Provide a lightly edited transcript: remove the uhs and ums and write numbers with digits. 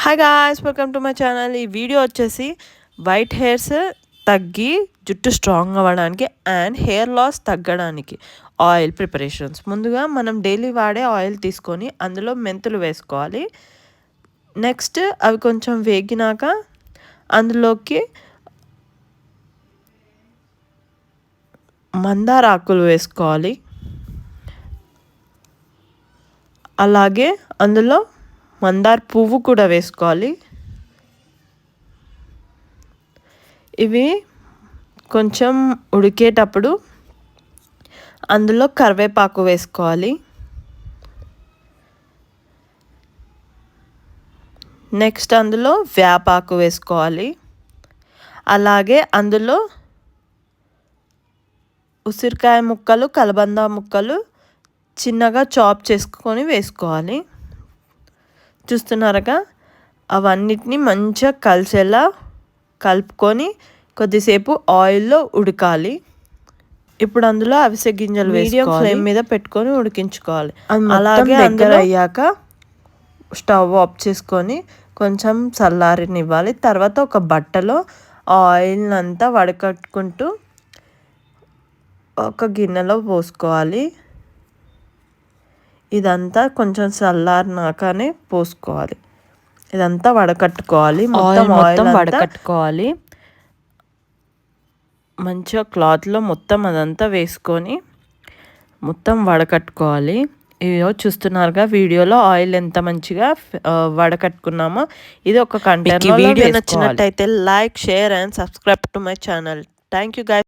Hi guys, welcome to my channel. ఈ video వచ్చేసి white hairs తగ్గి జుట్టు స్ట్రాంగ్ అవ్వడానికి అండ్ హెయిర్ లాస్ తగ్గడానికి ఆయిల్ ప్రిపరేషన్స్. ముందుగా మనం డైలీ వాడే ఆయిల్ తీసుకొని అందులో మెంతులు వేసుకోవాలి. నెక్స్ట్ అవి కొంచెం వేగినాక అందులోకి మందార ఆకులు వేసుకోవాలి. అలాగే అందులో మందార పువ్వు కూడా వేసుకోవాలి. ఇవి కొంచెం ఉడికేటప్పుడు అందులో కరివేపాకు వేసుకోవాలి. నెక్స్ట్ అందులో వేపాకు వేసుకోవాలి. అలాగే అందులో ఉసిరికాయ ముక్కలు, కలబంద ముక్కలు చిన్నగా చాప్ చేసుకొని వేసుకోవాలి. చూస్తున్నారుగా, అవన్నిటిని మంచిగా కలిసేలా కలుపుకొని కొద్దిసేపు ఆయిల్లో ఉడకాలి. ఇప్పుడు అందులో అవిసె గింజలు మీడియం ఫ్లేమ్ మీద పెట్టుకొని ఉడికించుకోవాలి. అలాగే దగ్గర అయ్యాక స్టవ్ ఆఫ్ చేసుకొని కొంచెం చల్లారనివ్వాలి. తర్వాత ఒక బట్టలో ఆయిల్ అంతా వడకట్టుకుంటూ ఒక గిన్నెలో పోసుకోవాలి. ఇదంతా కొంచెం చల్లారినాకనే పోసుకోవాలి. ఇదంతా వడకట్టుకోవాలి. మొత్తం వడకట్టుకోవాలి. మంచిగా క్లాత్లో మొత్తం అదంతా వేసుకొని మొత్తం వడకట్టుకోవాలి. ఇవో చూస్తున్నారుగా వీడియోలో ఆయిల్ ఎంత మంచిగా వడకట్టుకున్నామో. ఇది ఒక కంటైనర్లో. వీడియో నచ్చినట్టయితే like, share and subscribe to my channel. Thank you guys.